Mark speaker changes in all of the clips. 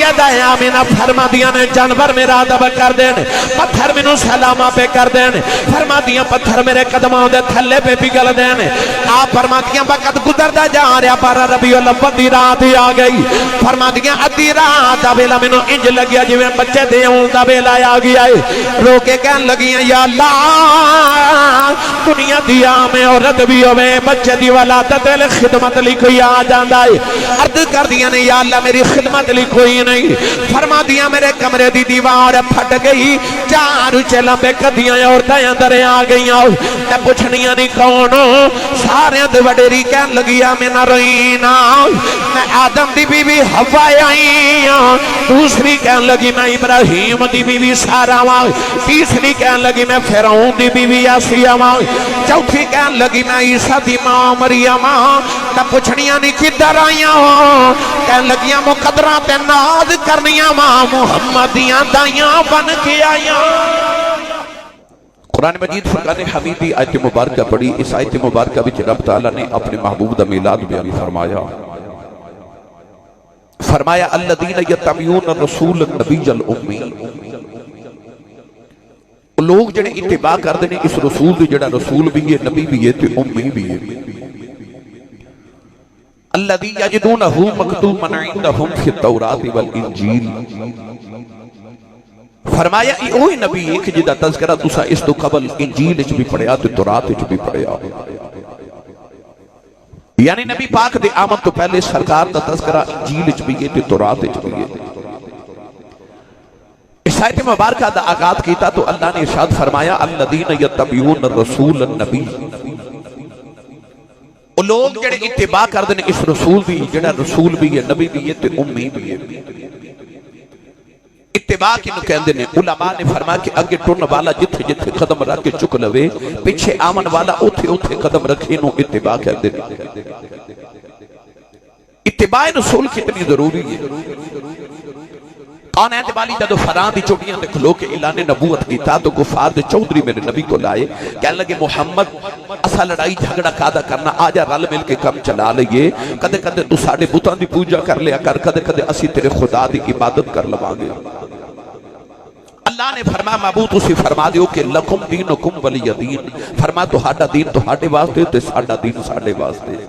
Speaker 1: سیدہ آمینہ فرما دیا نے جانور میرا ادب کر دین پتھر منو سلامہ پہ کر دین فرما دیا پتھر میرے قدموں دے تھلے پہ پگل دین آپ فرما دیا وقت گزر دا جا رہا پارا ربیع الاول دی رات آ گئی فرما دیا ادھی رات آبیلا منو انج لگیا جو بچے دے ہوں دا بیلا آ گیا رو کے کہن لگیا یا اللہ دنیا دیا میں عورت بھی ہوئے بچے دی ولادت لے خدمت لی کوئی آ جاندہ ہے عرض کر دیا نے یا اللہ میری خدمت لی کوئی نہیں فرما دیا میرے کمرے دی دیوار پھٹ گئی چار چلا پہ کدیاں عورتیں اندر آ گئیاں میں پوچھنیاں نہیں کونوں سارے دے وڈیری کہن لگیا میں نہ روئینا میں آدم دی بی بی حوا آئی دوسری کہن لگی میں ابراہیم دی بی بی سارا ماں تیسری کہن لگی میں فرعون دی بی بی آسیہ ماں چوتھی کہن لگی میں عیسیٰ دی ماں مریم میں پوچھنیاں نہیں کدھر آئیاں کہن لگیاں مقدرات ناز کرنیاں ماں محمدیاں دائیاں بن کے آئیاں قرآن مجید فرقان حمیدی آیت مبارکہ پڑھی اس آیت مبارکہ بچ رب تعالیٰ نے اپنے محبوب دا میلاد بیان فرمایا الذین یتبعون الرسول النبی الامی لوگ جڑے اتباع کر دینے اس رسول دی جڑا رسول بھی ہے نبی بھی ہے تے امی بھی ہے الذی یجدونہ مکتوبا عندہم فی التوراۃ والانجیل فرمایا اوہی نبی ایک جدا تذکرہ تسا اس تو قبل انجیل اچ بھی پڑھیا تو تورات اچ بھی پڑھیا یعنی نبی پاک دے آمد تو پہلے سرکار دا تذکرہ انجیل اچ بھی ہے تو تورات اچ بھی ہے اس آیت مبارکہ دا آغاز کیتا تو اللہ نے ارشاد فرمایا الذین یتبعون الرسول النبی وہ لوگ جڑے اتباع کر دیں اس رسول بھی جڑا رسول بھی ہے نبی بھی ہے تے امی بھی ہے اتباع کی نو کہندے نے علماء نے فرمایا کہ اگے ٹرن والا جتھے جتھے قدم رکھ کے چک لوے پیچھے آمن والا اوتھے اوتھے قدم رکھے نو اتباع کہندے نے اتباع رسول کتنی ضروری ہے کون ہے والی جدو فران دی چوٹیاں دے کھلو کے اعلان نبوت کیتا تو کفار دے چودھری میرے نبی کو لائے کہنے لگے محمد اسا لڑائی جھگڑا کادا کرنا آجا رل مل کے کم چلا لئیے کدے کدے تو ساڑے بوتان دی پوجا کر لیا کر کدے کدے اسی تیرے خدا دی عبادت کر لوانگے اللہ نے فرمایا معبود اسی فرما دیو کہ لکم دینکم ولی دین فرما تو ہاڈا دین تو ہاڈے واسطے تے ساڈا دین ساڈے واسطے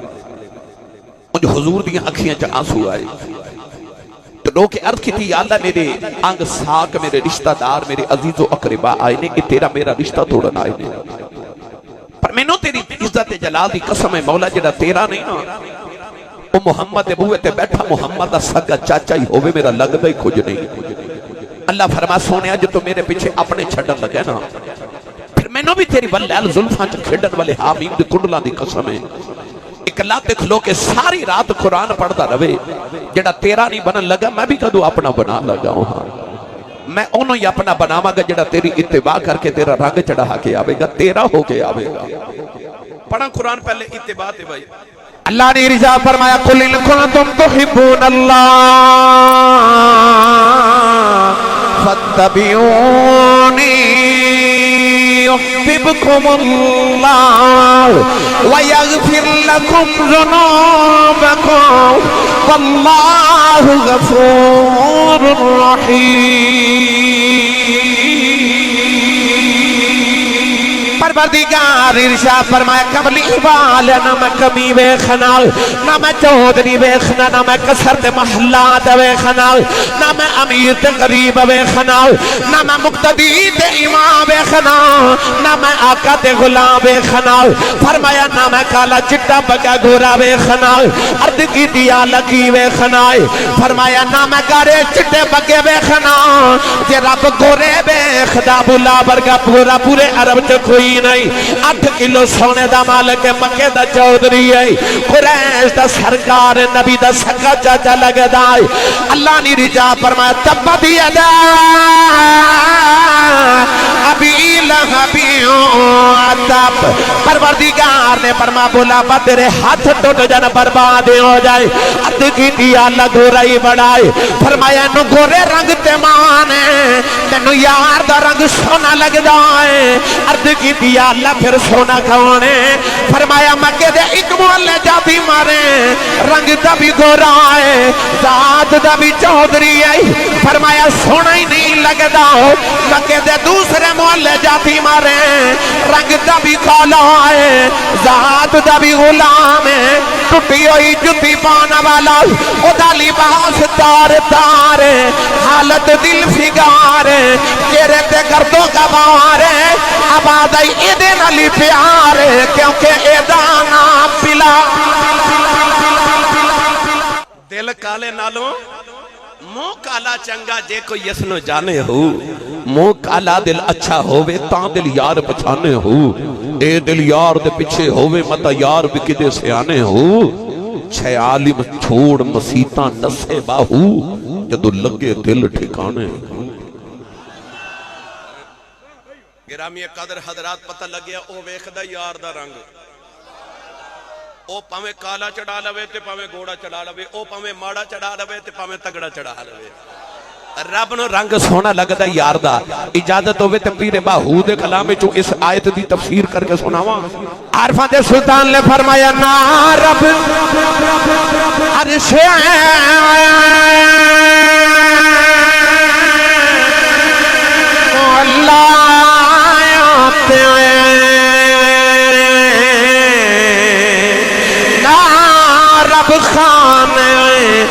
Speaker 1: مجھے حضور دیاں اکھیاں چا آنسو آئے تو لوگ کے عرض کی تھی یا اللہ میرے آنگ ساک میرے رشتہ دار میرے عزیز و اقربا آئے نے کہ تیرا میرا رشتہ توڑن آئے نے پر میں نو تیری عزت جلال دی قسم ہے مولا جڑا تیرا نہیں نا وہ محمد ابوے تے بیٹھا محمد سگا چاچا ہی ہوئے میرا لگ دے کھج نہیں اللہ فرما سونے جو تو میرے پیچھے اپنے چھڑن لگے نا پھر میں نو بھی تیری واللیل ظلفان چا کھڑن والے حامیم دی کنڈلان دی قسم ہے ایک اللہ دیکھ لو کہ ساری رات قرآن پڑھتا روے جڑا تیرا نہیں بنا لگا میں بھی کدو اپنا بنا لگا ہوں ہاں میں انہوں ہی اپنا بناواں گا جڑا تیری اتباع کر کے تیرا رنگ چڑھا کے آوے گا تیرا ہو کے آوے گا پڑھا قرآن پہلے اتباع تے بھائی اللہ نے رضا فرمایا قل ان کنتم تحبون اللہ فاتبعونی يحببكم الله ويغفر لكم ذنوبكم والله غفور رحيم پروردگار ارشاد فرمایا کملی والا نہ میں کمی ویکھنا نہ میں چودھری ویکھنا نہ میں کثرت محلات ویکھنا نہ میں امیر تے غریب ویکھنا نہ میں مقتدی تے امام ویکھنا نہ میں آقا تے غلام ویکھنا فرمایا نہ میں کالا چٹا بگا گورا ویکھنا عرض کی دیا لکی ویکھنا فرمایا نہ میں گارے چٹے بگے ویکھنا جے رب گورے ویکھدا بلا برگا پورا پورے عرب چ کوئی نہیں 8 کلو سونے دا مالک مکے دا چودھری ہے قریش دا سرکار نبی دا سکا چاچا لگدا ہے اللہ نے رجا فرمایا تبت یدا ابی لہب عتب پروردگار نے فرمایا بولا با تیرے ہاتھ ٹوٹ جان برباد ہو جائے عرض کی دیا اللہ گورائی بڑھائے فرمایا نو گورے رنگ تے مانے تینو یار دا رنگ سونا لگدا ہے عرض کی یا اللہ پھر سونا کون ہے؟ فرمایا مکے دے ایک محلے جاتی مارے رنگ دا بھی گورا ہے ذات دا بھی چودھری ہے فرمایا سونا ہی نہیں لگدا مکے دے دوسرے محلے جاتی مارے رنگ دا بھی کالا ہے ذات دا بھی غلام ہے ٹوٹی ہوئی جتی پانا والا او دا لباس تار تار حالت دل فگار چہرے تے گردوں کا بار آباد ایدے نالی پیار کیونکہ ایدہ نام پلا دل کالے نالوں مو کالا چنگا جے کو یسنو جانے ہو مو کالا دل اچھا ہووے تاں دل یار پچھانے ہو اے دل یار دے پچھے ہووے متا یار بھی کدے سے آنے ہو چھے عالم چھوڑ مسیطہ نسے باہو جدو لگے دل ٹھکانے گرامی قدر حضرات پتہ لگیا او ویخدہ یار دا رنگ او پاویں کالا چڑھا لوے تے پاویں گوڑا چڑھا لوے او پاویں ماڑا چڑھا لوے تے پاویں تگڑا چڑھا لوے رب نو رنگ سونا لگدا یار دا اجازت ہوئے تے پیر باہود کلام چو اس آیت دی تفسیر کر کے سناواں عارفاں دے سلطان نے فرمایا نا رب عرش اللہ نا رب خانے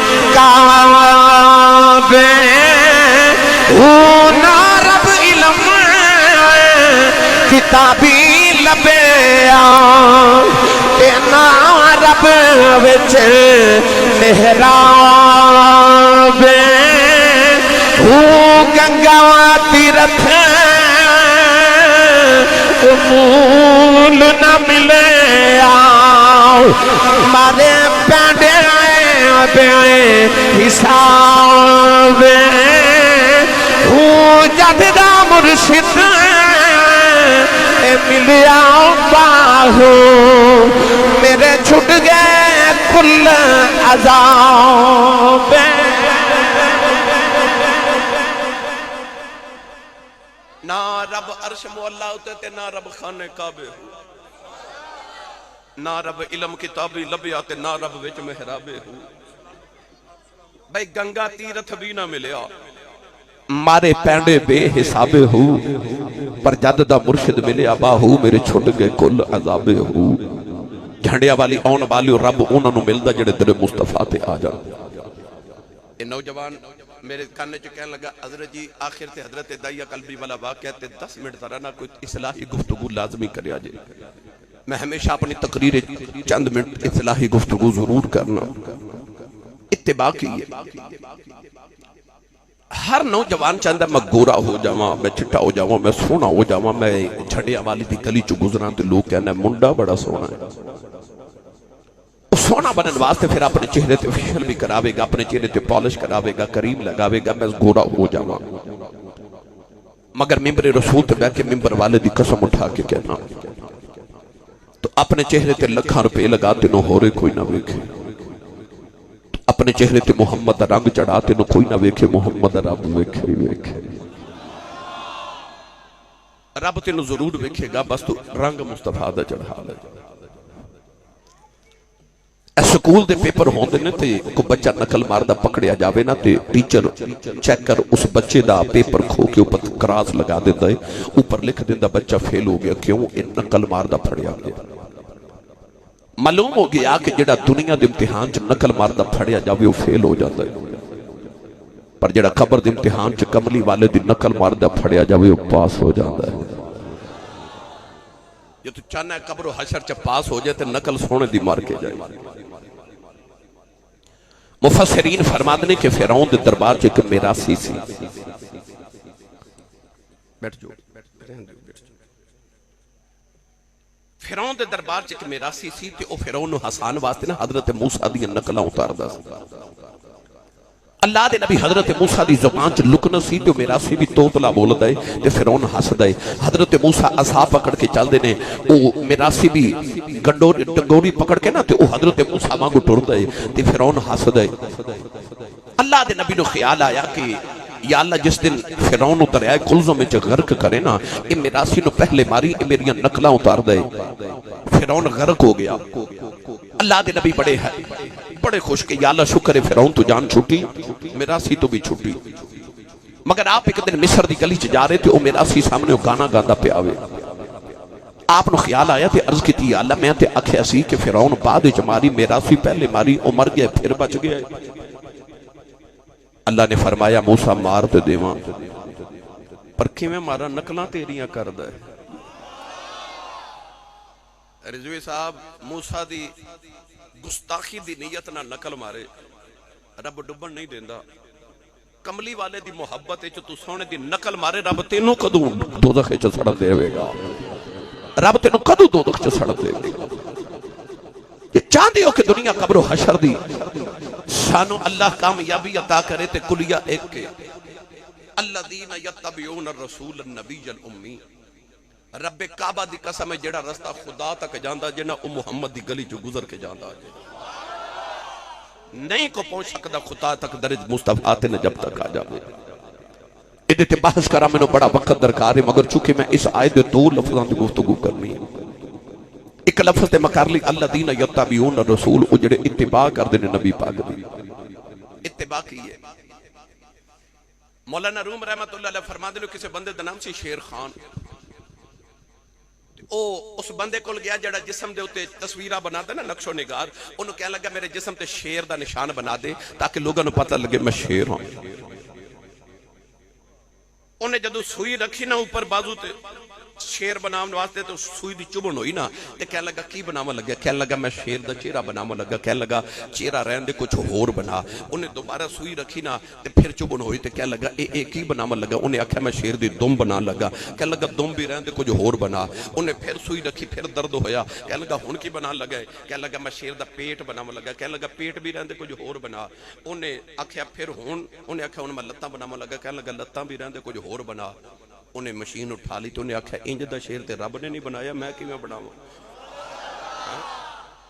Speaker 1: کعبے نا رب علم کتابی لبیا نا رب وچ محراب گنگا تیرتھ مول نہ ملے مارے پینڈے بے حساب جد دا مرشد ملیا باہو میرے چھٹ گئے کل عذاب نا رب عرش مولا ہوتے تے نا رب خانے کعبے ہو نا رب علم کتابی لبیا تے نا رب وچ محرابے ہو بھئی گنگا تیرتھ بھی نہ ملیا مارے پینڈے بے حسابے ہو پر جد دا مرشد ملیا باہو میرے چھٹ گئے کل عذابے ہو جھنڈیا والی اون والی رب انہوں نے ملدا جڑے تیرے مصطفیٰ تے آ جان اے نوجوان میرے کاننے جو کہنے لگا حضرت جی آخر تے حضرت دائیہ قلبی والا واقعہ تے 10 منٹ ترانا کوئی اصلاحی گفتگو لازمی کریا جائے میں ہمیشہ اپنی تقریر چند منٹ اصلاحی گفتگو ضرور کرنا اتباع کیے ہر نوجوان چاہتا میں گورا ہو جاواں میں چھٹا ہو جاواں میں سونا ہو جاواں میں جھڑیا والی دی گلی چو گزران تے لوگ کہنا ہے منڈا بڑا سونا ہے سونا بنن واسطے پھر اپنے چہرے تے فیشل بھی کراوے گا اپنے چہرے تے پالش کراوے گا کریم لگاوے گا میں گورا ہو جاواں مگر ممبر رسول تے بیٹھ کے ممبر والے دی قسم اٹھا کے کہنا تو اپنے چہرے تے لکھاں روپے لگاتے نو ہو رے کوئی نہ ویکھے اپنے چہرے تے محمد دا رنگ چڑھاتے نو کوئی نہ ویکھے محمد دا رب ویکھے ہی ویکھے رب تے نو ضرور ویکھے گا بس تو رنگ مصطفیٰ دا چڑھا لے سکول دے پیپر ہوندے نے تے کو بچہ نقل ماردہ پکڑیا جاوے نا تے ٹیچر چیک کر اس بچے دا پیپر کھو کے اوپر کراس لگا دیتا ہے اوپر لکھ دیتا بچہ فیل ہو گیا کیوں ان نقل ماردہ پھڑیا گیا معلوم ہو گیا کہ جڑا دنیا دے امتحان چ نقل ماردہ پھڑیا جاوے وہ فیل ہو جاتا ہے پر جڑا قبر دے امتحان چ کملی والے دی نقل ماردہ پھڑیا جاوے وہ پاس ہو جاتا ہے یہ تو چاہنا ہے قبر و حشر چ پاس ہو جائے تے نقل سونے دی مار کے جائے مفسرین فرماتے ہیں کہ فرعون دے دربار چ ایک میراثی سی بیٹھ جو فرعون دے دربار چ ایک میراثی سی تے او فرعون نو حسان واسطے نا حضرت موسیٰ دی نقلاں اتاردا سی اللہ دے نبی حضرت موسیٰ دی زبان چ لکنا سی تے میراثی بھی توتلا بولدا ہے تے فرعون ہسدا ہے حضرت موسیٰ عصا پکڑ کے چل دے نے او میراثی بھی ڈنگوری پکڑ کے نا تے او حضرت موسیٰ وانگو ٹردا ہے تے فرعون ہسدا ہے اللہ دے نبی نو خیال آیا کہ یا اللہ جس دن فرعون اتریا کلزوں میں غرق کرے نا یہ میراسی نو پہلے ماری یہ میریاں نقلہ اتار دے فرعون غرق ہو گیا اللہ دے نبی بڑے خوش کہ یا اللہ شکر ہے فرعون تو جان چھوٹی میراسی تو بھی چھوٹی مگر آپ ایک دن مصر دی گلی چ جا رہے تھے وہ میراسی سامنے گانا گاندہ پہ آوے آپ نو خیال آیا تے عرض کی تھی اللہ میں تے اکھے اسی کہ فرعون بعد ماری میراسی پہلے ماری عمر گیا پھر بچ گیا اللہ نے فرمایا موسیٰ مار تے دیواں پر کیویں مارا نقلاں تیریاں کر دے رضوی صاحب موسیٰ دی گستاخی دی نیت نہ نقل مارے رب ڈبن نہیں دیندہ کملی والے دی محبت تو سونے دی نقل مارے رب تینوں کدوں دوزخ چ سڑ دے گا رب تینوں کدوں دوزخ چ سڑ دے گا یہ چاہتے ہو کہ دنیا قبر و حشر دی شانو اللہ کامیابی عطا کرے تے کلیہ ایک کے الذین یتبعون الرسول النبی الامی رب کعبہ دی قسم ہے جڑا رستہ خدا تک جاندہ جنہ محمد دی گلی جو گزر کے جاندہ نہیں کو پہنچ سکتا خدا تک درج مصطفیٰ نے جب تک آ جاوے ادھے تے بحث کرا میں نے بڑا وقت درکار ہے مگر چونکہ میں اس آیت دے دو لفظاں دی گفتگو کرنی ہے ایک لفظ تے مکار لی الذین یتبعون الرسول او جڑے اتباع کر دینے نبی پاک دی اتباع کی ہے مولانا روم رحمت اللہ علیہ فرما دینے کسی بندے دا نام سی شیر خان اس بندے کو گیا جڑا جسم دے ہوتے تصویرہ بنا دے نا نقش و نگار انہوں کہنے لگا میرے جسم تے شیر دا نشان بنا دے تاکہ لوگوں نے پتہ لگے میں شیر ہوں انہیں جدو سوئی رکھی نا اوپر بازو تے شیر بنام واسطے تو سوئی دی چبن ہوئی نا تے کہنے لگا کی بناما لگا کہنے لگا میں شیر دا چہرہ بناما لگا کہنے لگا چہرہ رہن دے کچھ ہور بنا انہیں دوبارہ سوئی رکھی نا تے پھر چبن ہوئی تے کہنے لگا اے کی بناما لگا انہیں آکھا میں شیر دی دم بنا لگا کہنے لگا دم بھی رہن دے کچھ ہور بنا انہیں پھر سوئی رکھی پھر درد ہویا کہنے لگا ہون کی بنا لگا کہنے لگا میں شیر دا پیٹ بناما لگا کہنے لگا پیٹ بھی رہن دے کچھ ہور بنا انہیں آکھا پھر ہون انہیں آکھا انہیں میں لتاں بناما لگا کہنے لگا لتاں بھی رہن دے کچھ ہور بنا انہیں مشین اٹھا لی تو انہیں آکھا انج دا شیر تے رب نے نہیں بنایا میں کی میں بناؤں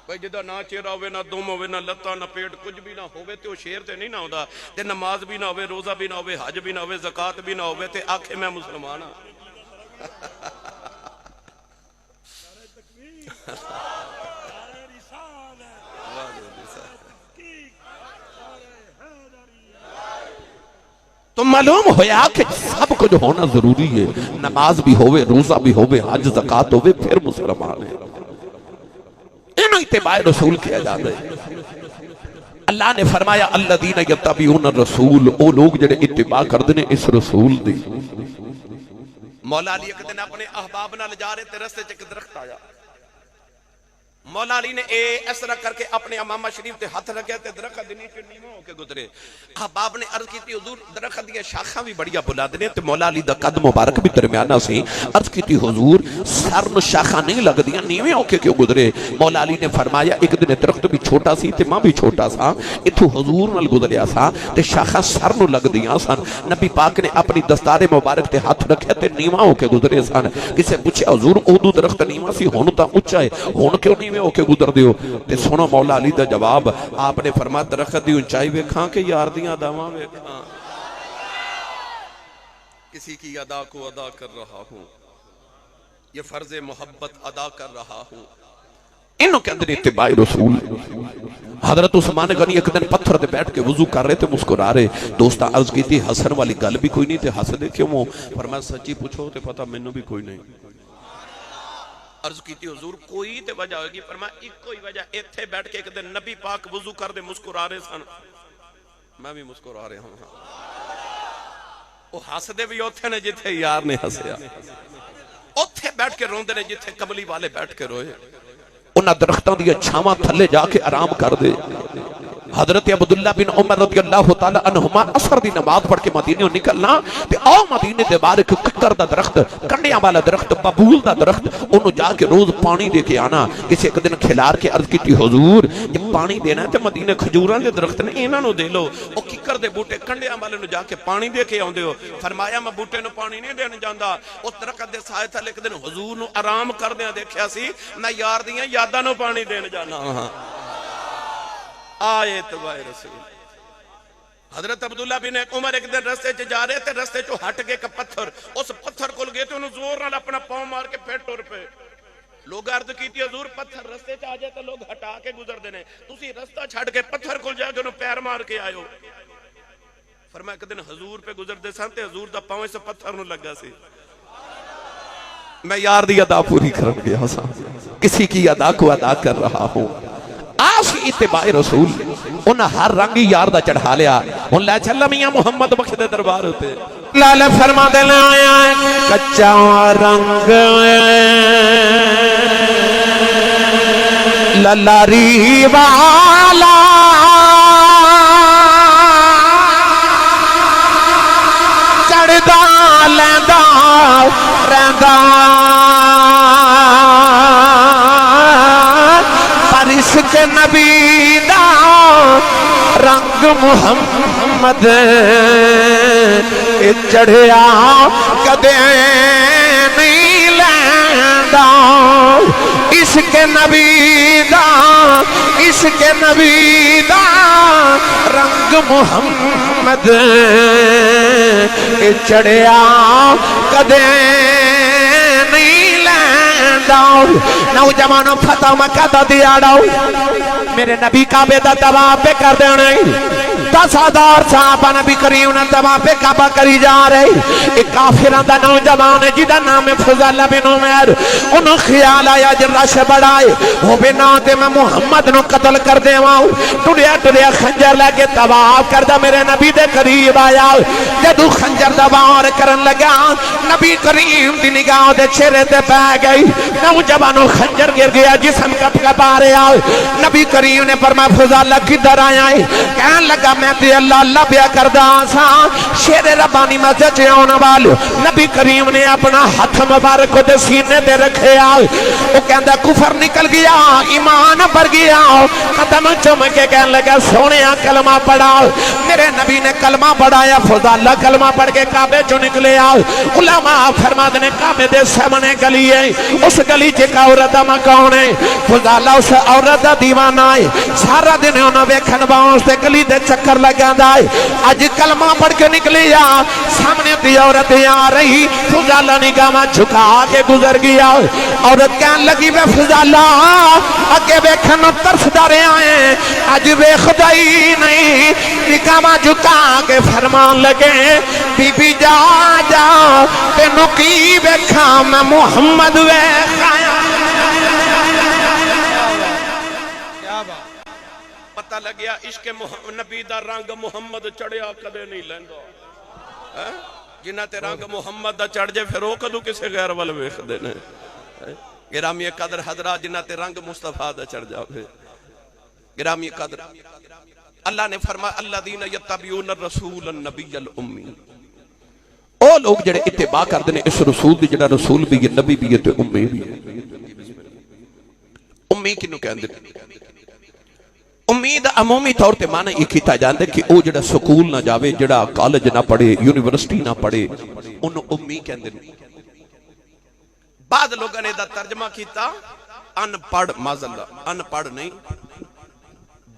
Speaker 1: بھائی جدہ نہ چہرہ ہوئے نہ دم ہوئے نہ لتا نہ پیٹ کچھ بھی نہ ہوئے تے وہ شیر تے نہیں نہ ہوتا تے نماز بھی نہ ہوئے روزہ بھی نہ ہوئے حج بھی نہ ہوئے زکاة بھی نہ ہوئے تے آکھے میں مسلمان ہاں تو معلوم ہویا کہ سب کچھ ہونا ضروری ہے نماز بھی ہوئے روزہ بھی ہوئے حج زکاة ہوئے پھر مسلمان ہیں انہوں اتباع رسول کیا جاتا ہے اللہ نے فرمایا الذین یتبعون الرسول او لوگ جڑے اتباع کر دینے اس رسول دی مولا علی ایک دن اپنے احباب نال جا رہے تے رستے چ درخت آیا مولا علی نے اس طرح کر کے اپنے امامہ شریف تے ہاتھ رکھے تے درخت دنی چ نیواں ہو کے گزرے احباب نے عرض کی تھی حضور درخت دی شاخاں بھی بڑیا بلند نے تے مولا علی دا قد مبارک بھی درمیانہ سی عرض کی تھی حضور سر نو شاخاں نہیں لگدیاں نیویں ہو کے کیوں گزرے مولا علی نے فرمایا ایک دن درخت بھی چھوٹا سی تے ماں بھی چھوٹا سا ایتھوں حضور نال گزریا سا تے شاخاں سر نو لگدیاں سن نبی پاک نے اپنی دستار مبارک تے ہاتھ رکھے تے نیواں ہو کے گزرے سن کسے پوچھا حضور اودو درخت نیواں سی ہن تا اونچا ہے ہن کیوں نہیں ہو کے گزر دیو تے سنو مولا علی دا جواب آپ نے فرمایا درخت دی اونچائی ویکھاں کہ یار دیاں اداواں ویکھاں کسی کی ادا کو ادا کر رہا ہوں یہ فرض محبت ادا کر رہا ہوں انہوں کے اندر اتباع رسول حضرت عثمان غنی ایک دن پتھر دے بیٹھ کے وضو کر رہے تھے مسکرا رہے دوستہ عرض کی تھی حسن والی گل بھی کوئی نہیں تھے حس دے کیوں ہو فرمایا سچی پوچھو تے پتہ مینوں بھی کوئی نہیں عرض کی تھی حضور کوئی تے وجہ ہوگی فرمایا ایک کوئی وجہ ایتھے بیٹھ کے ایک دن نبی پاک وضو کر دے مسکرا رہے سن میں بھی مسکرا رہے ہوں وہ ہس دے بھی اوتھے نے جتھے یار نے ہسیا اوتھے بیٹھ کے روندے نے جتھے کملی والے بیٹھ کے روئے انہاں درختوں دی چھاواں تھلے جا کے آرام کر دے حضرت عبداللہ بن عمر رضی اللہ تعالی عنہما عصر دی نماز پڑھ کے مدینے نکلنا تے آؤ مدینے دے بارے ککر دا درخت کنڈیاں والا درخت ببول دا درخت انہوں جا کے روز پانی دے کے آنا کسی ایک دن کھلار کے عرض کی تھی حضور جب پانی دینا ہے تے مدینے کھجوران دے درخت نے اینا نو دے لو او ککر دے بوٹے کنڈیاں والے نو جا کے پانی دے کے آن دے ہو فرمایا میں بوٹے نو پانی نہیں دینے جاندہ او درخت دے سائے تھا لیک دن حضور نو آرام کر دیا دیکھیا سی میں یار دیاں یادہ نو پانی دینے جانا آئے اتباع رسول
Speaker 2: حضرت عبداللہ بن عمر ایک دن رستے چ جا رہے تھے، رستے چو ہٹ گئے کہ پتھر، اس پتھر کو گئے تھے، انہوں زور نال اپنا پاؤں مار کے پھر ٹر پہ. لوگ عرض کی تھی حضور پتھر رستے چ آ جائے تو لوگ ہٹا کے گزر دینے، تسی رستہ چھڑ کے پتھر کو جا کے انہوں پیر مار کے آئے ہو. فرمایا کہ دن حضور پہ گزر دے سن تے حضور دا پاؤں اس پتھر نو لگا سی.
Speaker 1: میں یار دی ادا پوری کرن گیا سا، کسی کی ادا کو ادا کر رہا ہوں. آس اتباع رسول انہاں ہر رنگ یار دا چڑھا لیا. ان لے چلا میاں محمد بخش دے دربار ہوتے
Speaker 3: لال فرما دے آیا کچا رنگ للاری والا چڑھدا لیندا رہندا پر اس کے نبی دا رنگ محمد چڑھیا کدے نہیں لیندا. اس کے نبی دا، اس کے نبی دا رنگ محمد چڑھیا کدے نہیں لیندا. نوجوانوں فتح مکہ دا دیاڑا میرے نبی کعبے دا طواف پہ کر دینے، 10,000 صحابہ نبی کریم نے طواف کعبہ کری جا رہے. ایک کافران دا نوجوان جدا نام فضل بن عمر، انہوں خیال آیا جن رش بڑھائے وہ بنا دے میں محمد نو قتل کر دے واؤں. ٹڑیا ٹڑیا خنجر لے کے طواف کردہ میرے نبی دے قریب آیا. جدو خنجر دا وار کرن لگا نبی کریم دی نگاہ دے چہرے تے پہ گئی. نوجوانوں خنجر گر گیا، جسم کپ کپ آ رہا. نبی کریم نے فرمایا فضل کدھر آیا ہے؟ کہنے لگا میں تے اللہ اللہ بیا کردہ سا شیر ربانی مسجد سے آنے والو. نبی کریم نے اپنا ہاتھ مبارک دے سینے دے رکھے آئے. وہ کہندہ کفر نکل گیا، ایمان پر گیا. قدم چم کے کہنے لگا سونیا کلمہ پڑھا. میرے نبی نے کلمہ پڑھایا، فضل کلمہ پڑھ کے کعبے جو نکلے آئے. علماء فرماتے نے کعبے دے سامنے گلی ہے، اس گلی چک عورت ماں کون ہے؟ فضل اس عورت دا دیوانہ ہے. سارا دن انہوں ویکھن باؤنس تے گلی دے چکر لگا دائے. آج کلمہ پڑھ کے نکلی جا، سامنے دی عورت آ رہی. فضل نگاہ جھکا کے گزر گیا. عورت کہنے لگی بے فضل اگے ویکھن طرف دارے آئے، آج ویکھ دائی نہیں. نگاہ جھکا کے فرمان لگے بی بی جا جا تینوں کی ویکھا میں محمد ویکھایا.
Speaker 2: پتہ لگیا عشق نبی دا رنگ محمد چڑھیا کدے نہیں لیندا. جنہ تے رنگ محمد دا چڑھ جائے پھر وہ کدو کسے غیر وال ویکھ دینے. گرامی قدر حضرات جنہ تے رنگ مصطفیٰ دا چڑھ جاوے. گرامی قدر اللہ نے فرمایا الذین یتبعون الرسول النبی الامی، او لوگ جڑے اتباع کر دینے اس رسول دی جڑا رسول بھی ہے، نبی بھی ہے تے امی بھی ہے. امی کنو کہندے؟ امید عمومی طور تے معنی یہ کیتا جاندے کہ او جڑا سکول نہ جاوے، جڑا کالج نہ پڑھے، یونیورسٹی نہ پڑھے، انہوں امی کہندے. بعد لوگوں نے دا ترجمہ کیتا ان پڑھ، معذاللہ ان پڑھ نہیں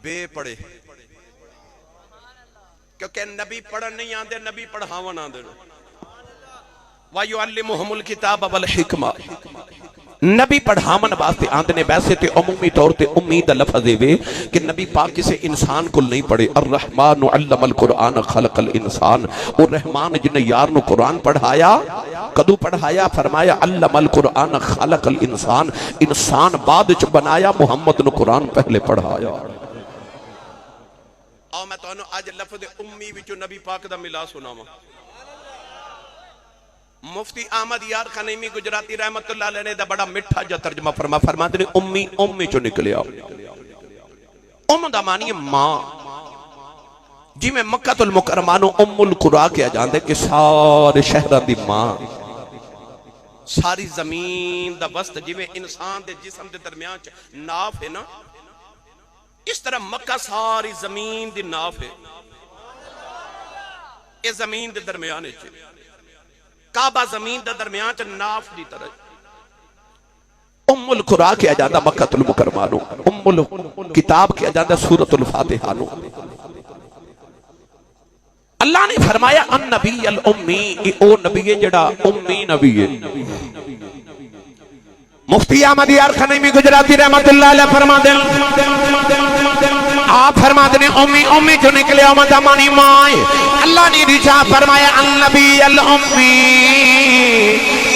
Speaker 2: بے پڑھے، کیونکہ نبی پڑھن نہیں آندے، نبی پڑھاون آندے. وَيُعَلِّمُهُمُ الْكِتَابَ وَالْحِكْمَةَ، نبی پڑھامن واسطے آندنے. ویسے تے عمومی طور تے امید لفظ دے کہ نبی پاک کسے انسان کو نہیں پڑھے. الرحمن علم القرآن خلق الانسان، اور رحمان جن یار نو قرآن پڑھایا. کدو پڑھایا؟ فرمایا علم القرآن خلق الانسان، انسان بعد چ بنایا، محمد نو قرآن پہلے پڑھایا. آؤ میں تو انہوں آج لفظ امی وچو نبی پاک دا ملا سناواں. مفتی احمد یار خانیمی گجراتی رحمت اللہ علیہ نے دا بڑا مٹھا جا ترجمہ فرماتے نے امی امی چو نکلیا. ام دا معنی ماں، جی میں مکہ المکرمانو ام القرآن کیا جاندے کہ سارے شہران دی ماں، ساری زمین دا وسط جی میں انسان دے جسم دے درمیان ناف ہے نا، اس طرح مکہ ساری زمین دی ناف ہے. اے زمین دے درمیان ہے، کعبہ زمین دے درمیان چ ناف دی طرح. ام القرآن کیا جاندہ مکہ المکرمانو، ام الکتاب کیا جاندہ سورۃ الفاتحہ نو.
Speaker 1: اللہ نے فرمایا ان نبی الامی، او نبی ہے جڑا امی نبی ہے۔
Speaker 3: مفتی احمد یار خنیمی گجراتی رحمت اللہ علیہ فرما دیں، آپ فرما دیں امی، امی جو نکلے امت امانی مائے، اللہ نے رجا فرمایا النبی الامی،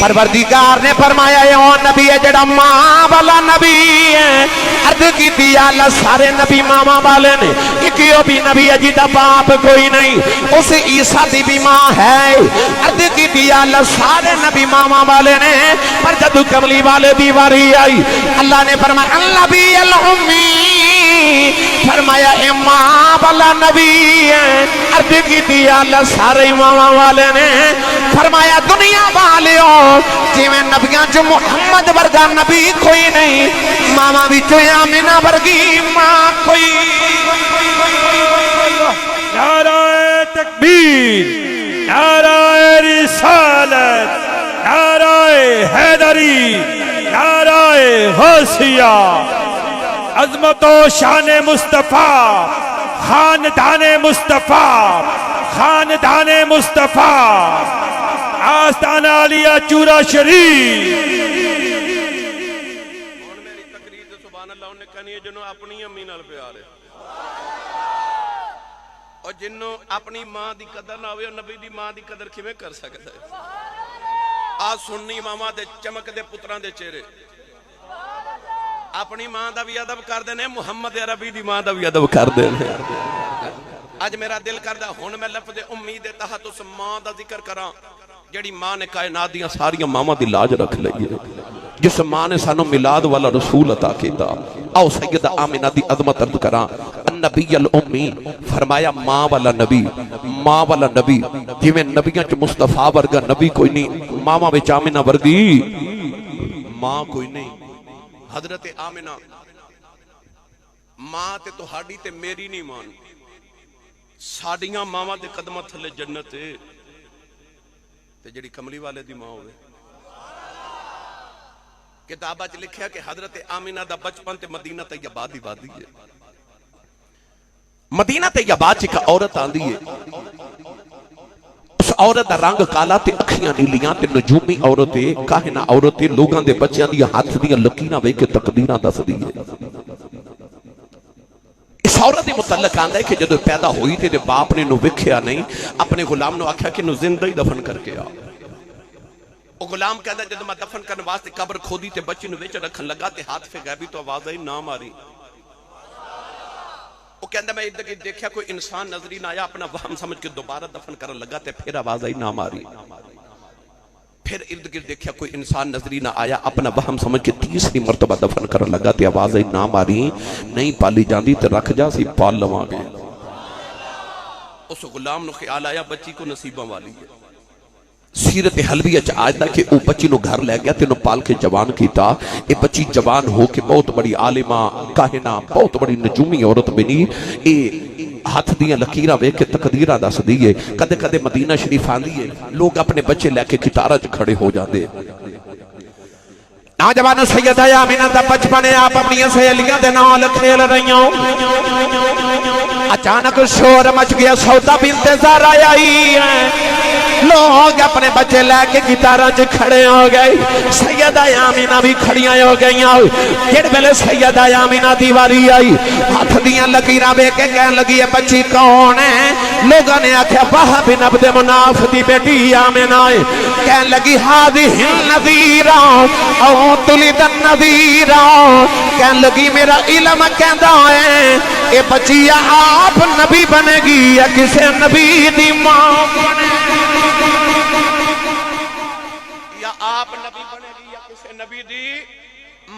Speaker 3: پروردگار نے فرمایا یہ وہ نبی ہے جڑا ماں والا نبی ہے۔ عرض کی دیا اللہ سارے نبی ماما والے نے، کیوں بھی نبی ہے جیدہ باپ کوئی نہیں، اس عیسیٰ دی بھی ماں ہے۔ عرض کی دیا اللہ سارے نبی ماما والے نے، پر جدو کملی والے دی واری آئی اللہ نے فرمایا النبی الامی، فرمایا اے ماں والا نبی ہے۔ عرض کی دیا اللہ سارے ماما والے نے، فرمایا دنیا والیوں جی میں نبیاں جو محمد ورگا نبی کوئی نہیں، ماما بھی جو آمینہ ورگی ماں کوئی۔
Speaker 4: نعرہ تکبیر، نعرہ رسالت، نعرہ حیدری، نعرہ غوثیہ، عظمت و شان مصطفیٰ، خاندان مصطفیٰ، خاندان مصطفیٰ، آستانہ علیہ چورا شریف۔
Speaker 2: میری تقریر تے سبحان اللہ انہیں کہنی ہے جنہوں اپنی امی نال پیار ہے، اور جنہوں اپنی ماں دی قدر نہ ہوئے اور نبی دی ماں دی قدر کھویں کر سکتا ہے۔ آج سننی ماما دے چمک دے پتران دے چہرے، اپنی ماں دا بھی ادب کر دینے، محمد عربی دی ماں دا بھی ادب کر دینے۔ آج میرا دل کردہ ہون میں لفظ امید تحت اس ماں دا ذکر کراں جڑی ماں نے کائنات دیاں ساریاں ماما دی لاج رکھ لئی ہے، جس ماں نے سانو میلاد والا رسول عطا کیتا۔ آؤ سیدہ آمینہ دی عظمت عرض کراں النبی الامی، فرمایا ماں والا نبی، ماں والا نبی، جی میں نبیاں چ مصطفیٰ ورگا نبی کوئی نہیں، ماما وچ آمینہ ورگی ماں کوئی نہیں۔ حضرت آمینہ ماں تے تو ہاڑی تے میری نہیں مان، ساڑیاں ماما دے قدمہ تھلے جنت ہے تے جڑی کملی والے دی ماں ہوئے۔ کتابہ چ لکھیا کہ حضرت آمینہ دا بچپن تے مدینہ طیبہ دی وادی ہے۔
Speaker 1: مدینہ طیبہ چ ایک عورت آندی ہے، اس عورت دا رنگ کالا تے اکھیاں نیلیاں تے نجومی عورت ہے، کاہنہ عورت ہے، لوگاں دے بچیاں دی ہاتھ دیاں لکیراں ویکھ کے تقدیراں دس دی ہے۔ اس عورت دے متعلق آندا ہے کہ جدو پیدا ہوئی تے باپ نے نو ویکھیا نہیں، اپنے غلام نو آکھیا کہ نو زندہ ہی دفن کر کے آ۔ وہ غلام کہتا ہے جدو میں دفن کرنے واسطے قبر کھودی تے بچی نو وچ رکھن لگا تے ہاتھ پہ غیبی تو آواز آئی نہ ماری۔ وہ کہتا ہے میں ادھر دیکھیا کوئی انسان نظری نہ آیا، اپنا وہم سمجھ کے دوبارہ دفن کرنے لگا تے پھر آواز آئی نہ ماری۔ پھر ارد گرد دیکھیا کوئی انسان نظری نہ آیا، اپنا وہم سمجھ کے تیسری مرتبہ دفن کرنے لگا تے آواز آئی نہ ماری، نہیں پالی جاندی تے رکھ جا سی پال لواں گے۔ اس غلام نو خیال آیا بچی کو نصیبہ والی ہے۔ سیرت حلویہ چ آج دا کہ او بچی نو گھر لے گیا تے نو پال کے جوان کیتا، اے بچی جوان ہو کے بہت بڑی عالمہ، کاہنہ، بہت بڑی نجومی عورت بنی۔ اے ہاتھ دیاں لکیراں ویکھ کے تقدیراں دس دیئے۔ کدے کدے مدینہ شریف آندی ہے، لوگ اپنے بچے لے کے کتارہ چ کھڑے ہو جاندے۔
Speaker 3: نوجوان سیدہ آمینہ دا بچپنے آپ اپنی سہیلیاں دے نال کھیل رہی ہوں، اچانک شور مچ گیا، سودا بنت زہرا آئی ہے، لوگ اپنے بچے لے کے گٹاراں چ کھڑے ہو گئے، سیدہ آمینہ بھی کھڑیاں ہو گئیاں۔ جڑ ویلے سیدہ آمینہ دی واری آئی، ہاتھ دیاں لکیراں ویکھ کے کہن لگی ہے بچی کون ہے؟ لوگاں نے آکھیا وہب بن عبد مناف دی بیٹی آمینہ ہے۔ کہن لگی ہذہ النذیرہ او تلد النذیرہ، کہن لگی میرا علم کہندا ہے اے بچی آپ نبی بنے گی یا کسے نبی دی ماں بنے گی،
Speaker 2: یا آپ نبی بنے گی یا کسے نبی دی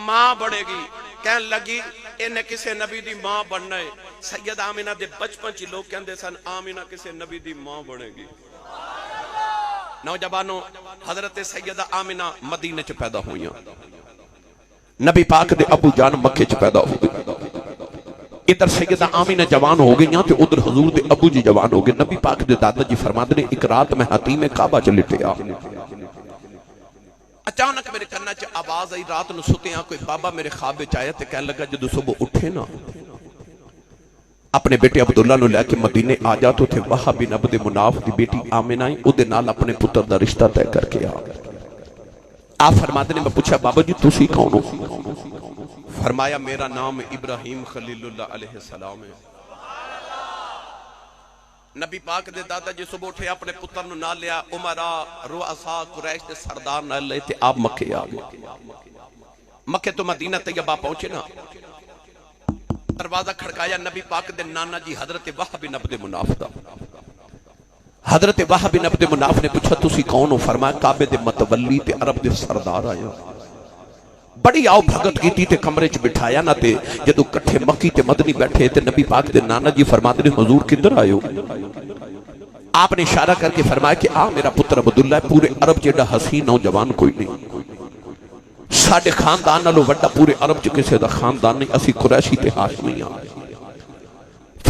Speaker 2: ماں بنے گی۔ کہن لگی انہیں کسے نبی دی ماں بننا ہے۔ سید آمینہ دے بچپن چی لوگ کہندے سن آمینہ کسے نبی دی ماں بنے گی۔ نوجوانوں حضرت سیدہ آمینہ مدینہ چ پیدا ہوئیاں،
Speaker 1: نبی پاک دے ابو جان مکے چ پیدا ہو گئے۔ ادھر سیدہ آمینہ جوان ہو گئیاں تے ادھر حضور دے ابو جی جوان ہو گئے۔ نبی پاک دے دادا جی فرماتے نے ایک رات میں حتیم کعبہ چ لٹیا، اچانک میرے کنا چ آواز آئی، رات نو ستے ہاں کوئی بابا میرے خواب وچ آیا تے کہنے لگا جدو صبح اٹھے نا اپنے بیٹے عبداللہ نو لے کے مدینے آ جا تو تھے وہاں بن عبد مناف دی بیٹی آمنہ او دے نال اپنے پتر دا رشتہ طے کر کے آ آپ فرماتے نے میں پوچھا بابا جی تسی کون ہو؟ فرمایا میرا نام ابراہیم خلیل اللہ علیہ السلام ہے۔ نبی پاک دے دادا جی صبح اٹھے اپنے پتر نو نال لیا، عمرہ رؤساء قریش دے سردار نال لے تے آپ مکے آ گئے۔ مکے تو مدینہ طیبہ پہنچے نا، دروازہ کھڑکایا، نبی پاک دے نانا جی حضرت وہب بن عبد مناف دا۔ حضرت وہب بن عبد مناف نے پوچھا تسی کون ہو؟ فرمایا کعبے دے متولی تے عرب دے سردار آیا۔ بڑی آؤ بھگت کیتی تے کمرے چ بٹھایا نہ تے جدو کٹھے مکی تے مدنی بیٹھے تے نبی پاک دے نانا جی فرماتے نے حضور کدھر آئے ہو؟ آپ نے اشارہ کر کے فرمایا کہ میرا پتر عبداللہ ہے، پورے عرب جیڑا حسین نوجوان کوئی نہیں، ساڑھے خاندان نالو وڈا پورے عرب چ کسے دا خاندان نہیں، اسی قریشی تے ہاشمی آئے۔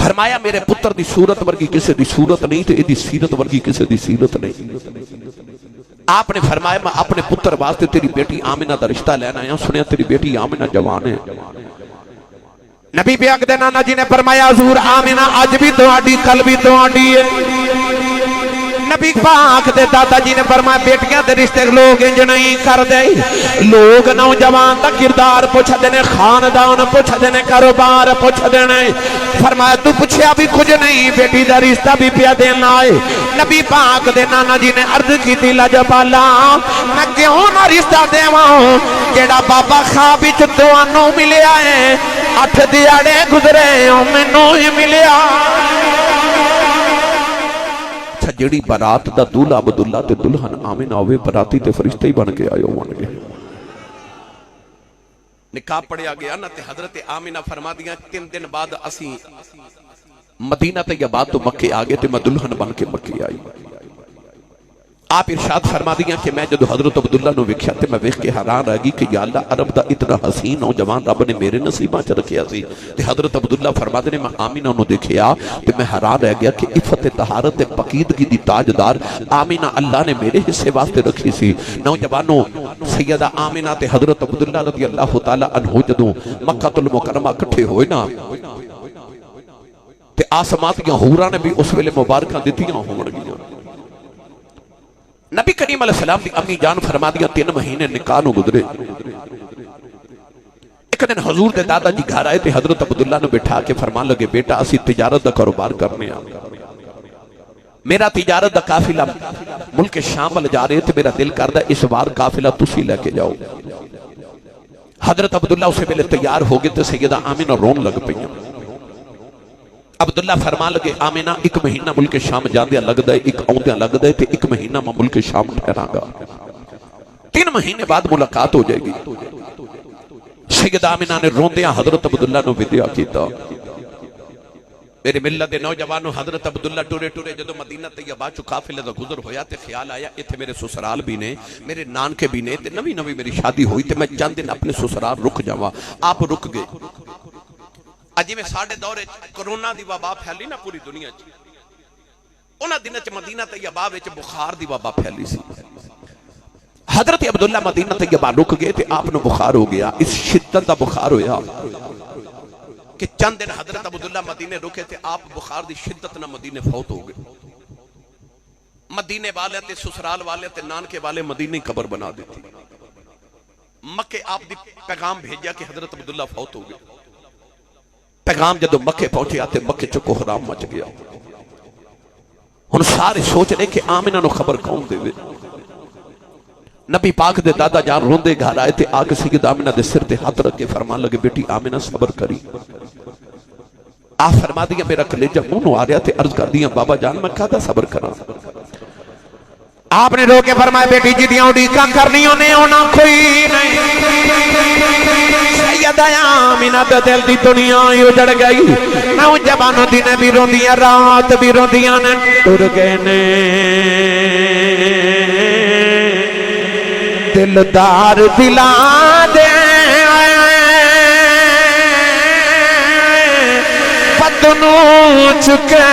Speaker 1: فرمایا میرے پتر دی صورت ورگی کسے دی صورت نہیں تے ایدی سیرت ورگی کسے دی سیرت نہیں۔ آپ نے فرمایا میں اپنے پتر واسطے تیری بیٹی آمنہ دا رشتہ لینا آیا، سنیا تیری بیٹی آمنہ جوان ہے۔
Speaker 3: نبی پاک دے نانا جی نے فرمایا حضور آمنہ آج بھی تہاڈی کل بھی تہاڈی ہے۔ نبی پاک دے دادا جی نے فرمایا بیٹیاں دے رشتے لوگ انج نہیں کر دے، لوگ نوجوان دا کردار پوچھ دینے، خاندان پوچھ دینے، کاروبار پوچھ دینے۔ فرمایا تو پوچھیا بھی کچھ نہیں، بیٹی دا رشتہ بھی پیا دینا ہے۔ نبی پاک دے نانا جی نے عرض کی تھی لجپالا میں کیوں نہ رشتہ دیواں جیڑا بابا خواب وچ تانوں ملیا ہے، 8 دیہاڑے گزرے مینوں ہی ملیا۔
Speaker 1: اچھا جیڑی برات دا دولہ عبداللہ تے دلہن آمنہ ہوئے، براتی تے فرشتے ہی بن کے آئے ہون گے۔ نکاح پڑھیا گیا نا تے حضرت آمنہ فرما دیا 3 دن بعد اسی مدینہ طیبہ تو مکے آگے تے میں دلہن بن کے مکے آئی۔ آپ ارشاد فرما دیا کہ میں جدو حضرت عبداللہ نو وکھیا تے میں ویکھ کے حیران رہ گئی کہ یا اللہ عرب دا اتنا حسین نوجوان رب نے میرے نصیباں چ رکھیا سی۔ تے حضرت عبداللہ فرما دے نے میں آمنہ نو دیکھیا تے میں حیران رہ گیا کہ عفت طہارت تے پاکیزگی دی تاجدار آمنہ اللہ نے میرے حصے واسطے رکھی سی۔ نوجوانوں سیدہ آمنہ تے حضرت عبداللہ رضی اللہ تعالی عنہ جدوں مکہ المکرمہ اکٹھے ہوئے نا تے آسماں دیاں حوراں نے بھی اس ویلے مبارکاں دتیاں ہون گیاں۔ نبی کریم علیہ السلام دی امی جان فرما دیا 3 مہینے نکاح نو گزرے۔ ایک دن حضور دے دادا جی گھر آئے تے حضرت عبداللہ نو بٹھا کے فرمان لگے بیٹا اسی تجارت دا کاروبار کرنے آ، میرا تجارت دا قافلہ ملک شام وال جا رہے تے میرا دل کردا اس بار قافلہ تسی لے کے جاؤ۔ حضرت عبداللہ اسے پہلے تیار ہو گئے تے سیدہ آمنہ رون لگ پئیاں۔ عبداللہ فرمان لگے آمنہ 1 مہینہ ملک شام جاندیاں لگ دے، 1 آوندیاں لگ دے تے 1 مہینہ میں ملک شام ٹھہراں گا، 3 مہینے بعد ملاقات ہو جائے گی۔ سیدہ آمنہ نے روندیاں حضرت عبداللہ نو وداع کیتا۔ میرے ملت دے نوجوانوں حضرت عبداللہ ٹورے ٹورے جدو مدینہ طیبہ چو قافلے دا گزر ہویا تے خیال آیا ایتھے میرے سسرال بھی نے، میرے نانکے بھی نے تے نوی نوی میری شادی ہوئی تے میں چند دن اپنے سسرال رک جاواں۔ آپ رک گئے۔ اجی میں ساڑھے دورے کرونا دی وبا پھیلی نا پوری دنیا چ، انہاں دنوں چ مدینہ طیبہ وچ بخار دی وبا پھیلی سی۔ حضرت عبداللہ مدینہ طیبہ رک گئے تے آپ نو بخار ہو گیا، اس شدت دا بخار ہویا کہ چند دن حضرت عبداللہ مدینے رکے تے آپ بخار دی شدت نہ مدینے فوت ہو گئے۔ مدینے والے تے سسرال والے تے نانکے والے مدینے قبر بنا دیتی۔ مکے آپ دی پیغام بھیجیا کہ حضرت عبداللہ فوت ہو گئے۔ پیغام جدو مکے پہنچے آتے مکے چکو حرام مچ گیا۔ ہن سارے سوچ رہے کہ آمنہ نو خبر کون دے وے۔ نبی پاک دے دادا جان روندے گھر آئے تھے، آکے سید آمنہ دے سر تے ہاتھ رکھ کے فرمان لگے بیٹی آمنہ صبر کری۔ آپ فرما دیا میرا کلیجہ منہ آ رہا تھے، عرض کر دیا بابا جان میں کہا تھا صبر کرا۔
Speaker 3: آپ نے رو کے فرمایا بیٹی جی دیاں اڈیکاں کرنیوں نے ہونا کوئی نہیں۔ سیدہ آمنہ دے دل دی دنیا اجڑ گئی، نوجوانوں دی نے بھی روندیاں، رات بھی روندیاں نے، ٹر گئے نے دلدار دلا دے پتنو چکے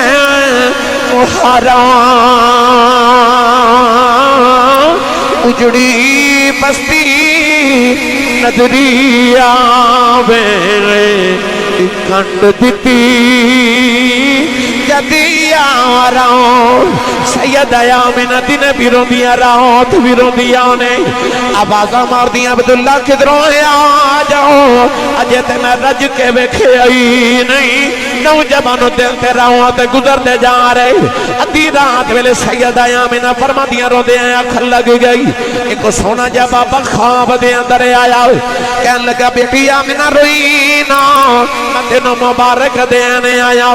Speaker 3: مہارا اجڑی بستی نظری آوے کنڈ دیتی سیدہ آمنہ دی نے بھی روندیاں رات بھی روندیاں نے آوازاں مار دیاں عبداللہ کدھروں آ جاؤ اجے تے میں رج کے ویکھے آئی نہیں نوجوانوں دل تے راہاں تے گزرتے جا رہے ادھی رات ویلے سیدہ آمنہ فرماندیاں روندے اکھ لگ گئی ایک سونا جا بابا خواب دے اندر آیا کہنے لگا بیٹی آمنہ روئی نا میں تینوں مبارک دینے آیا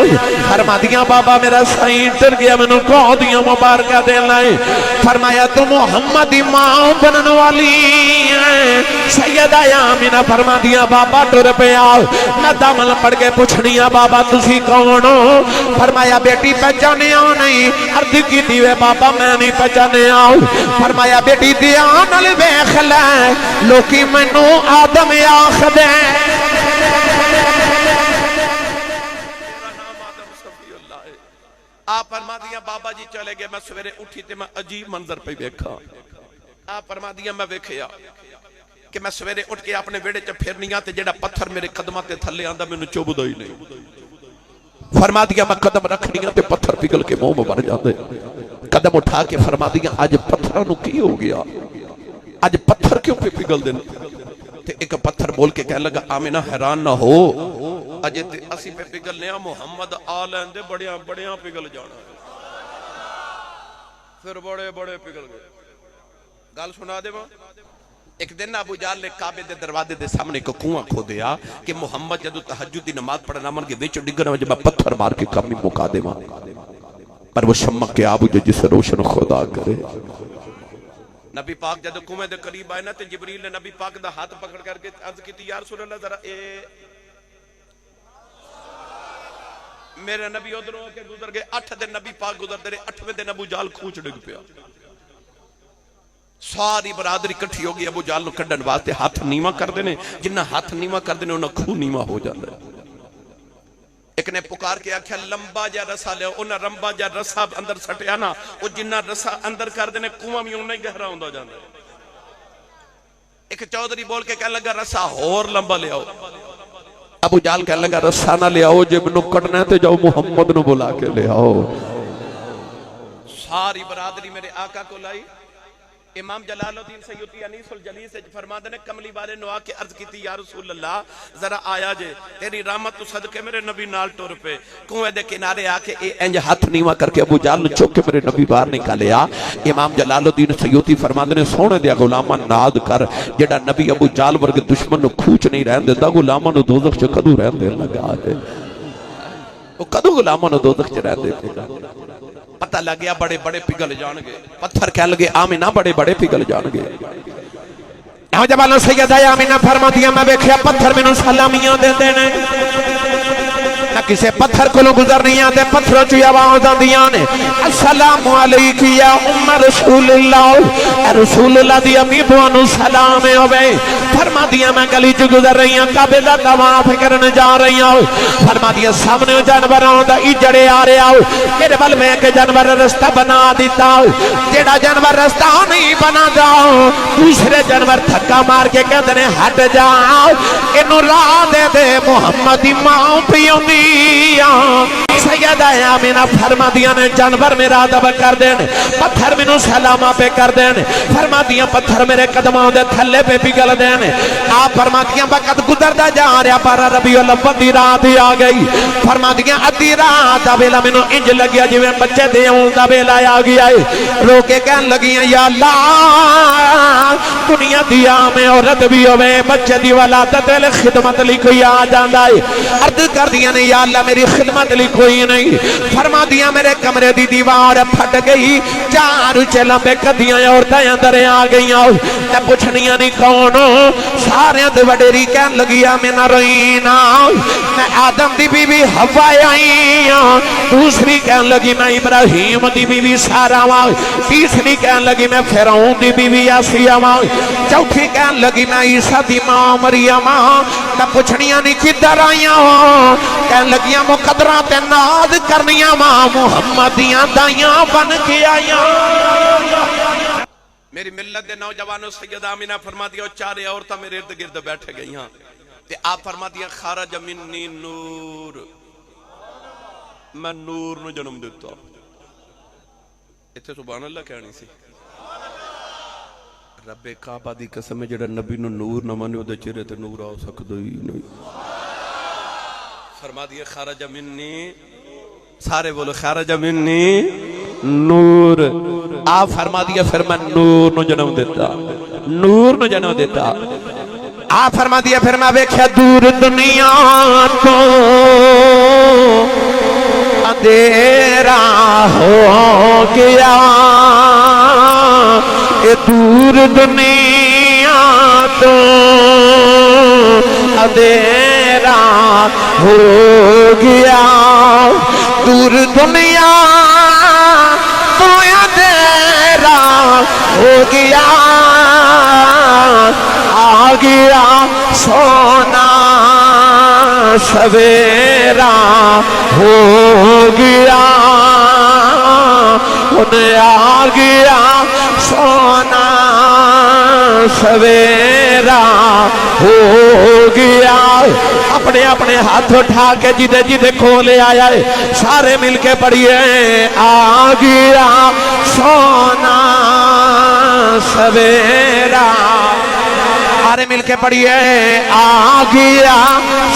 Speaker 3: فرماندیاں بابا میرا سائیں ٹر گیا میں نے کہو دیاں مبارکہ دین لائے فرمایا تو محمد ماں بنن والی ہیں سیدہ آمنہ فرماندیاں بابا ٹر پہ آؤ میں دامن پڑھ کے پوچھنیاں بابا تسی کون ہو فرمایا بیٹی پہچانے آؤ نہیں عرض کی دیوے بابا میں نہیں پہچانے آؤ فرمایا بیٹی دیان علی بیخ لے لوکی منو آدم آخ دے
Speaker 2: آپ فرما دیا بابا جی چلے گئے میں سویرے اٹھی تے میں عجیب منظر پہ بیکھا آپ فرما دیا میں بیکھیا کہ میں سویرے اٹھ کے اپنے ویڑے چ پھرنیاں تے جڑا پتھر میرے قدمہ تے تھلے آندہ میں نے چوبدہ ہی نہیں فرما دیا میں قدم رکھنیاں تے پتھر پگل کے منہ میں مر جاندے قدم اٹھا کے فرما دیا آج پتھرانو کی ہو گیا آج پتھر کیوں پہ پگل دینا تے ایک پتھر بول کے کہنے لگا آمنہ حیران نہ ہو اجے تے اسی پہ پگل نیا محمد آلین دے بڑیاں بڑیاں پگل جانا پھر بڑے بڑے پگل گئے گال سنا دے ماں ایک دن ابو جال نے کعبے دے دروازے دے سامنے کو کنواں کھو دیا کہ محمد جدو تہجد دی نماز پڑھنا من کے وچ ڈگنا وچ میں پتھر مار کے کمی مکا دے ماں پر وہ شمک کے آبو جو جسے روشن خدا کرے نبی پاک جدو کنویں دے قریب آئے نا تے جبریل نے نبی پاک دا ہاتھ پکڑ کر کے عرض کی تھی یا رسول اللہ ذرا میرے نبی ادھروں کے گزر گئے 8 دن نبی پاک گزر دے 8ویں دن ابو جال کھوچ ڈگ پیا ساری برادری کٹھی ہوگی ابو جال نو کڈن واسطے ہاتھ نیما کر دینے جنہ ہاتھ نیما کر دینے انہاں کھو نیما ہو جاندے ایک نے پکار کے آکھیا لمبا جا رسا لے انہاں رمبا جا رسا اندر سٹیا نا وہ جنہ رسا اندر کر دینے کنواں میں انہاں گہرا ہوندا جاندا ایک چودھری بول کے کہنے لگا رسا اور لمبا لے آؤ ابو جال کہنے لگا رسا نہ لے آؤ جب نو کٹنا تے جاؤ محمد نو بلا کے لے آؤ ساری برادری میرے آقا کو لائی امام جلال الدین سیوطی انیس الجلیل سے فرماتے نے کملی والے نو آکے عرض کی تھی یا رسول اللہ ذرا آیا جے تیری رحمت تو صدقے میرے نبی نال ٹور پہ کنویں دے کنارے آکے اے انج ہاتھ نیواں کر کے ابو جال نے چوک کے میرے نبی باہر نکالیا امام جلال الدین سیوطی فرماتے نے سونے دیا غلامہ ناد کر جڑا نبی ابو جال ورگے دشمن نو کھوچ نہیں رہن دیتا غلامہ نو دوزخ چ کدوں رہن دے لگا ہے وہ کدوں غلامہ نو دوزخ چ رہن دے پتہ لگ گیا بڑے بڑے پگل جان گے پتھر کہہ لگے آمینہ بڑے بڑے پگل جان گے
Speaker 3: نوجوانوں سیدہ آمینہ فرماتی میں بیکھیا پتھر میں نو سلامیاں دے دینے نہ کسے پتھر کو لو گزر نہیں آتے پتھروں چوی آواز آندیاں نے السلام علیکم یا ام رسول اللہ اے رسول اللہ دی امی بوانو سلام ہوئے فرما دیا میں گلی چو گزر رہی ہوں کعبے دا طواف کرنے جا رہی ہوں فرما دیا سامنے جانوراں دا اجڑے آ رہے ہوں میرے بل میں کہ جانور رستہ بنا دیتا ہوں جیڑا جانور رستہ نہیں بنا جاؤ دوسرے جانور تھکا مار کے کہتے ہیں ہٹ جاؤ انہوں راہ دے دے محمد ماں پیونی سیدہ آمینہ فرما دیا نے جانور میرا ادب کر دین پتھر میں نو سلامہ پہ کر دین فرما دیا پتھر میرے قدموں دے تھلے پہ پگل دین آپ فرما دیا وقت گزردا جا رہا پر ربیع الاول دی رات آ گئی فرما دیا ادھی رات دا ویلا مینوں انج لگیا جویں بچے دے اون دا ویلا آ گیا ہے رو کے کہن لگیاں یا اللہ دنیا دیا میں عورت بھی ہوے بچے دی ولادت ویلے خدمت لی کوئی آ جاندا ہے عرض کر دیا نے یا اللہ میری خدمت لی کوئی نہیں فرما دیا میرے کمرے دی دیوار پھٹ گئی چار اونچے لمبے کدیاں عورتیں اندر آ گئیاں تے پوچھنیاں نہیں کون سارے تے وڈیری کہن لگیا میں نہ روئینا میں آدم دی بی بی حوا آئی ہوں دوسری کہن لگی میں ابراہیم دی بی بی سارا ہوں تیسری کہن لگی میں فرعون دی بی بی آسیہ ہوں چوتھی کہن لگی میں عیسیٰ دی ماں مریم ہوں تے پوچھنیاں نہیں کدھر آئیاں ہوں کہن لگیاں مقدرہ تے ناز کرنیاں ماں محمدیاں دائیاں بن کے آئیاں
Speaker 2: میری ملت دے نوجوانوں سیدہ آمینہ فرما دیا چارے عورتاں میرے ارد گرد بیٹھ گئی ہاں تے آپ فرما دیا خارج منی نور میں نور نو جنم دیتا اتنے سبحان اللہ کہنی سی رب کعبہ دی قسم ہے جڑا نبی نو نور نہ مانے او دے چہرے تے نور آ سکدا ہی نہیں فرما دیے خرج منی سارے بولو خرج منی
Speaker 3: نور آپ فرما دیا پھر میں نور نو جنم دیتا نور نو جنم دیتا آپ فرما دیا پھر میں ویکھیا دور دنیا تو اندھیرا ہو گیا اے دور دنیا تو اندھیرا ہو گیا دور دنیا تو اندھیرا ہو گیا آ گیا سونا سویرا ہو گیا انہیں آ گیا سونا سویرا ہو گیا اپنے اپنے ہاتھ اٹھا کے جدے جدے کھولے آیا ہے سارے مل کے پڑھیے آ گیا سونا سویرا سارے مل کے پڑھیے آ گیا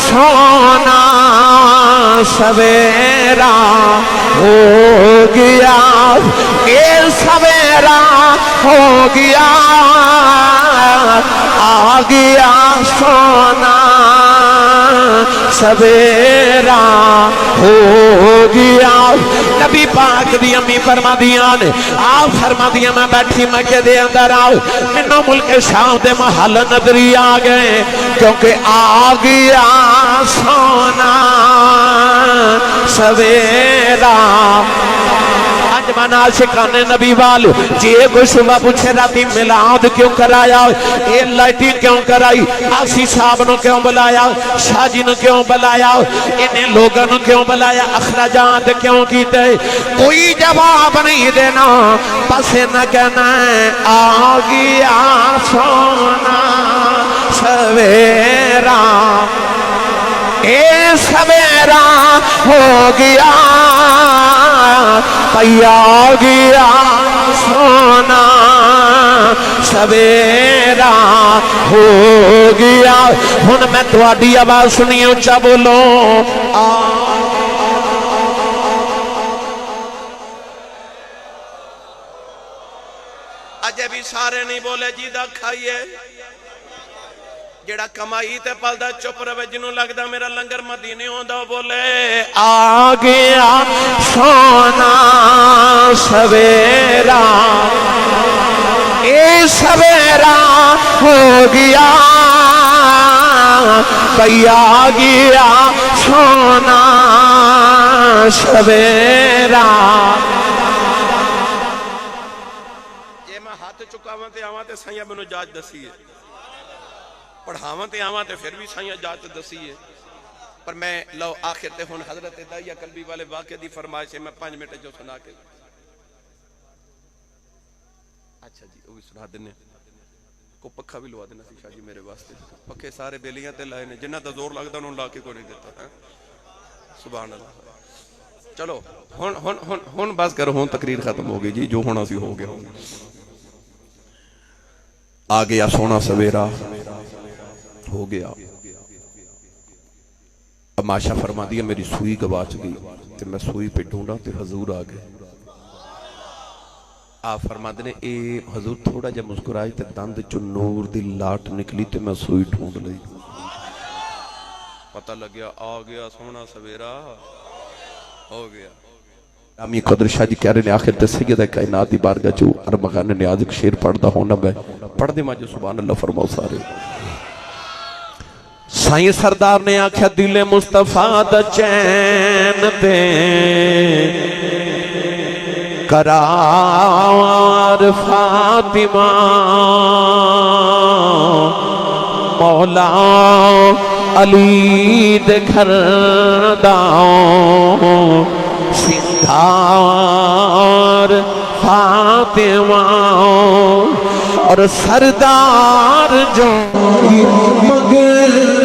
Speaker 3: سونا سویرا ہو گیا اے سویرا ہو گیا آ گیا سونا سویرا ہو گیا نبی پاک دی امی فرما دیاں نے آپ فرما دیاں میں بیٹھی مکے دے اندر آؤ منو ملک شام دے محل نظری آ گئے کیونکہ آ گیا سونا سویرا من عاشقان نبی والو جی کوئی صبح پوچھے راتی میلاد کیوں کرایا اے لائٹی کیوں کرائی آسی صاحب نو کیوں بلایا شاہ جی نو کیوں بلایا انہیں لوگوں نو کیوں بلایا اخراجات کیوں کیتے کوئی جواب نہیں دینا پس نہ کہنا آ گیا سونا سویرا اے سویرا ہو گیا پیا گیا سونا سویرا ہو گیا ہن میں تہاڈی آواز سنی اونچا بولو
Speaker 2: اجے بھی سارے نہیں بولے جی دا کھائیے جڑا کمائی تے پلدا چپ رہے جنوں لگدا میرا لنگر مدینے ہوندا بولے
Speaker 3: آ گیا سونا سویرا اے سویرا ہو گیا پیا گیا سونا سویرا
Speaker 2: جے میں ہاتھ چکاواں تے آواں تے سائیں مینوں جاج دسی ہے پڑھاواں تے آواں تے پھر بھی سائیں جاج دسی ہے پر میں لو آخر تے ہن حضرت داعیہ قلبی والے واقعے دی فرمائش ہے میں 5 منٹ جو سنا کے اچھا جی وہ بھی سنا دینے کو پکھا بھی لوا دینا سی شاہ جی میرے واسطے پکھے سارے بیلیاں تے لائے نے جنہ دا زور لگدا انہوں لا کے کوئی نہیں دیتا ہے سبحان اللہ چلو ہن بس کرو ہن تقریر ختم ہو گئی جی جو ہونا سی ہو گیا
Speaker 1: آ گیا سونا سویرا ہو گیا اب ماشا فرما دیا میری سوئی گواچ گئی تے میں سوئی پہ ڈھونڈا تے حضور آ گئے آپ فرما دینے اے حضور تھوڑا جب مسکرائی تے دند چو نور دی لاٹ نکلی تے میں سوئی ڈھونڈ لئی
Speaker 2: پتہ لگ گیا آ گیا سونا سویرا ہو گیا
Speaker 1: امی قدر شاہ جی کہہ رہے ہیں آخر تے سیدہ کائنات دی بارگاہ چو ارمغان نیاز ایک شیر پڑھدا ہونا میں پڑھ دے ماں جو سبحان اللہ فرماؤ سارے سائیں سردار نے آکھا دل مصطفیٰ دا چین دے قرار فاطمہ مولا علی دے گھر داؤں سندھار فاطمہ اور سردار جو مگر